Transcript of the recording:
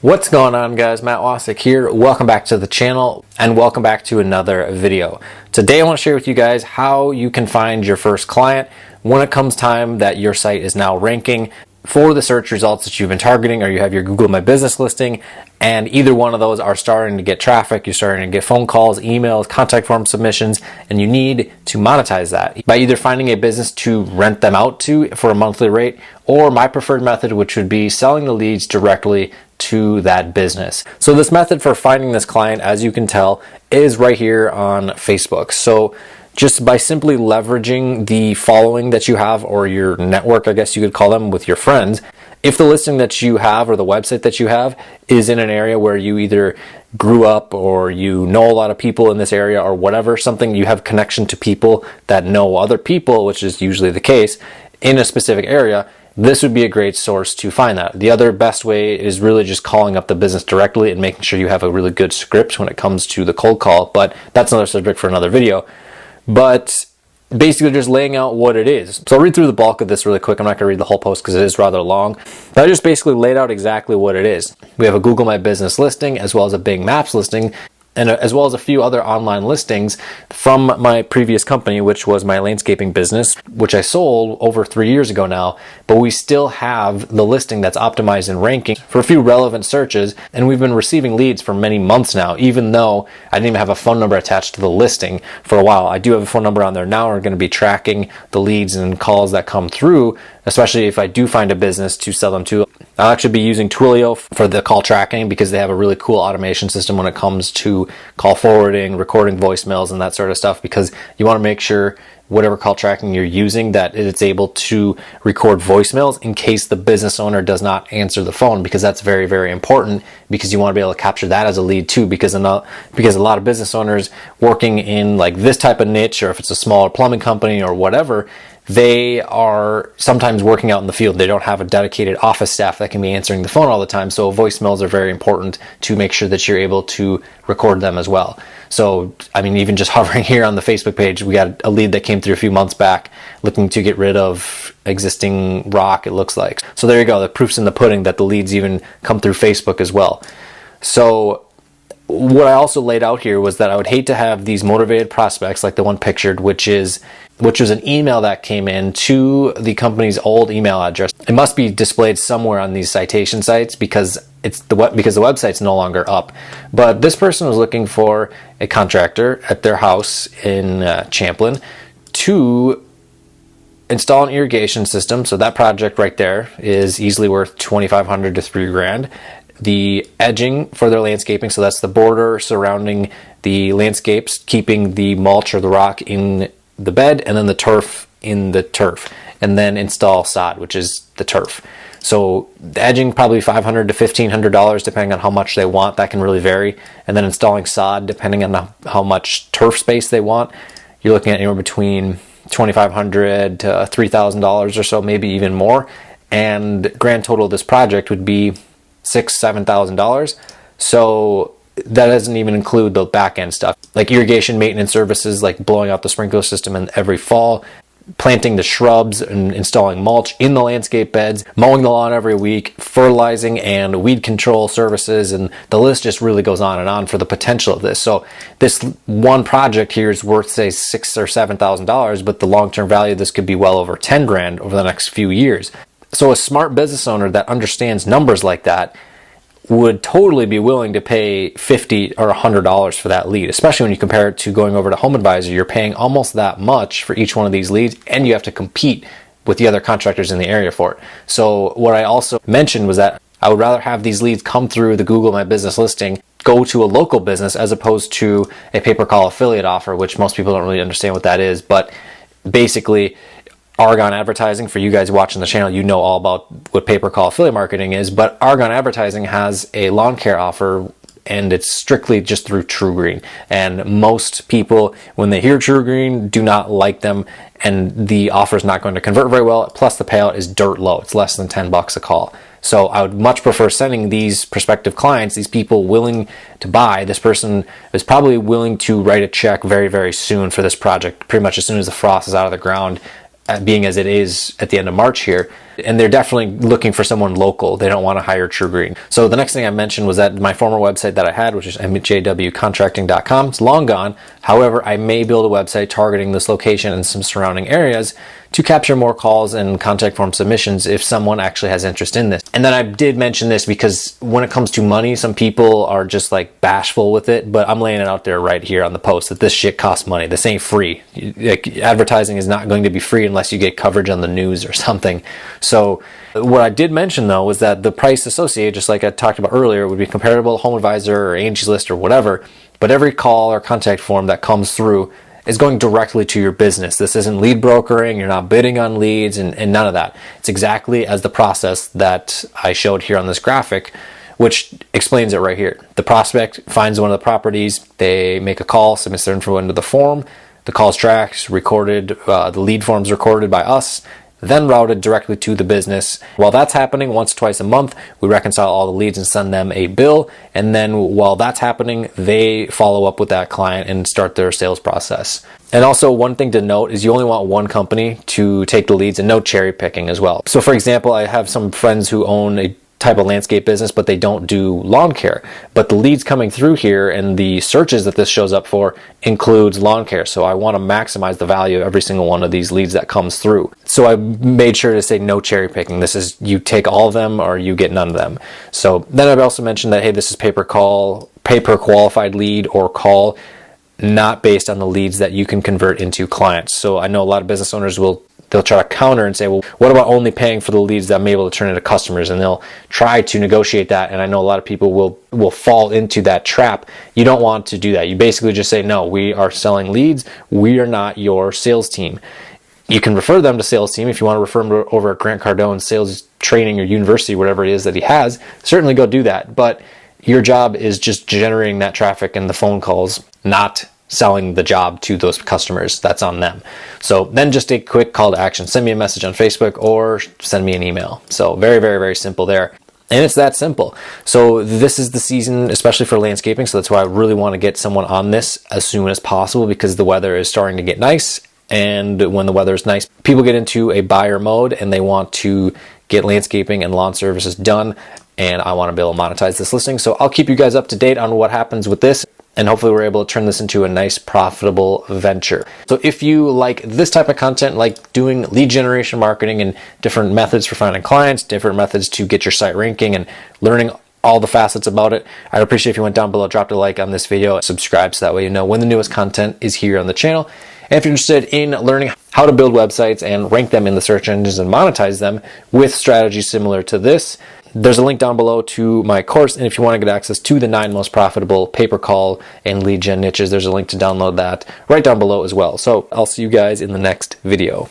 What's going on, guys? Matt Wacek here. Welcome back to the channel and welcome back to another video. Today I want to share with you guys how you can find your first client when it comes time that your site is now ranking for the search results that you've been targeting, or you have your Google My Business listing and either one of those are starting to get traffic. You're starting to get phone calls, emails, contact form submissions, and you need to monetize that by either finding a business to rent them out to for a monthly rate, or my preferred method, which would be selling the leads directly to that business. So this method for finding this client, as you can tell, is right here on Facebook. So just by simply leveraging the following that you have, or your network, I guess you could call them, with your friends, if the listing that you have or the website that you have is in an area where you either grew up or you know a lot of people in this area or whatever, something you have connection to people that know other people, which is usually the case in a specific area, this would be a great source to find that. The other best way is really just calling up the business directly and making sure you have a really good script when it comes to the cold call, but that's another subject for another video. But basically just laying out what it is. So I'll read through the bulk of this really quick. I'm not going to read the whole post because it is rather long. But I just basically laid out exactly what it is. We have a Google My Business listing, as well as a Bing Maps listing, and as well as a few other online listings from my previous company, which was my landscaping business, which I sold over 3 years ago now, but we still have the listing that's optimized and ranking for a few relevant searches, and we've been receiving leads for many months now, even though I didn't even have a phone number attached to the listing for a while. I do have a phone number on there now. We're going to be tracking the leads and calls that come through, especially if I do find a business to sell them to. I'll actually be using Twilio for the call tracking because they have a really cool automation system when it comes to call forwarding, recording voicemails, and that sort of stuff, because you want to make sure whatever call tracking you're using that it's able to record voicemails in case the business owner does not answer the phone, because that's very, very important, because you want to be able to capture that as a lead too, because a lot of business owners working in like this type of niche, or if it's a smaller plumbing company or whatever, they are sometimes working out in the field. They don't have a dedicated office staff that can be answering the phone all the time. So voicemails are very important to make sure that you're able to record them as well. So, I mean, even just hovering here on the Facebook page, we got a lead that came through a few months back looking to get rid of existing rock, it looks like. So there you go. The proof's in the pudding that the leads even come through Facebook as well. So what I also laid out here was that I would hate to have these motivated prospects like the one pictured, which was an email that came in to the company's old email address. It must be displayed somewhere on these citation sites because the website's no longer up. But this person was looking for a contractor at their house in Champlin to install an irrigation system. So that project right there is easily worth $2,500 to $3,000. The edging for their landscaping, so that's the border surrounding the landscapes, keeping the mulch or the rock in the bed, and then the turf in the turf, and then install sod, which is the turf. So the edging probably $500 to $1,500 depending on how much they want. That can really vary. And then installing sod, depending on how much turf space they want, you're looking at anywhere between $2,500 to $3,000 or so, maybe even more. And grand total of this project would be $6,000 to $7,000. So that doesn't even include the back end stuff like irrigation maintenance services, like blowing out the sprinkler system in every fall, planting the shrubs and installing mulch in the landscape beds, mowing the lawn every week, fertilizing and weed control services, and the list just really goes on and on for the potential of this. So this one project here is worth, say, $6,000 or $7,000, but the long-term value of this could be well over $10,000 over the next few years. So a smart business owner that understands numbers like that would totally be willing to pay $50 or $100 for that lead, especially when you compare it to going over to Home Advisor. You're paying almost that much for each one of these leads, and you have to compete with the other contractors in the area for it. So what I also mentioned was that I would rather have these leads come through the Google My Business listing, go to a local business, as opposed to a pay-per-call affiliate offer, which most people don't really understand what that is. But basically, Argon advertising, for you guys watching the channel, you know all about what pay-per-call affiliate marketing is, but Argon advertising has a lawn care offer, and it's strictly just through TrueGreen. And most people, when they hear TrueGreen, do not like them, and the offer is not going to convert very well. Plus the payout is dirt low. It's less than $10 a call. So I would much prefer sending these prospective clients, these people willing to buy. This person is probably willing to write a check very, very soon for this project, pretty much as soon as the frost is out of the ground, being as it is at the end of March here. And they're definitely looking for someone local. They don't want to hire True Green. So the next thing I mentioned was that my former website that I had, which is mjwcontracting.com, it's long gone. However, I may build a website targeting this location and some surrounding areas to capture more calls and contact form submissions if someone actually has interest in this. And then I did mention this because when it comes to money, some people are just like bashful with it, but I'm laying it out there right here on the post that this shit costs money. This ain't free. Like, advertising is not going to be free unless you get coverage on the news or something. So what I did mention though was that the price associated, just like I talked about earlier, would be comparable to Home Advisor or Angie's List or whatever, but every call or contact form that comes through is going directly to your business. This isn't lead brokering, you're not bidding on leads, and none of that. It's exactly as the process that I showed here on this graphic, which explains it right here. The prospect finds one of the properties, they make a call, submits their info into the form, the call's tracked, recorded, the lead form's recorded by us, then routed directly to the business. While that's happening once or twice a month, we reconcile all the leads and send them a bill. And then while that's happening, they follow up with that client and start their sales process. And also one thing to note is you only want one company to take the leads and no cherry picking as well. So for example, I have some friends who own a type of landscape business, but they don't do lawn care. But the leads coming through here and the searches that this shows up for includes lawn care. So I want to maximize the value of every single one of these leads that comes through. So I made sure to say no cherry picking. This is, you take all of them or you get none of them. So then I've also mentioned that, hey, this is paper qualified lead or call, not based on the leads that you can convert into clients. So I know a lot of business owners they'll try to counter and say, well, what about only paying for the leads that I'm able to turn into customers? And they'll try to negotiate that. And I know a lot of people will fall into that trap. You don't want to do that. You basically just say, no, we are selling leads. We are not your sales team. You can refer them to sales team if you want to refer them over at Grant Cardone's sales training or university, whatever it is that he has. Certainly go do that. But your job is just generating that traffic and the phone calls, not selling the job to those customers. That's on them. So then just a quick call to action. Send me a message on Facebook or send me an email. So very, very, very simple there. And it's that simple. So this is the season, especially for landscaping. So that's why I really want to get someone on this as soon as possible, because the weather is starting to get nice. And when the weather is nice, people get into a buyer mode and they want to get landscaping and lawn services done. And I want to be able to monetize this listing. So I'll keep you guys up to date on what happens with this. And hopefully we're able to turn this into a nice profitable venture. So if you like this type of content, like doing lead generation marketing and different methods for finding clients, different methods to get your site ranking and learning all the facets about it, I'd appreciate if you went down below, dropped a like on this video, subscribe so that way you know when the newest content is here on the channel. And if you're interested in learning how to build websites and rank them in the search engines and monetize them with strategies similar to this, there's a link down below to my course. And if you want to get access to the 9 most profitable pay-per-call and lead gen niches, there's a link to download that right down below as well. So I'll see you guys in the next video.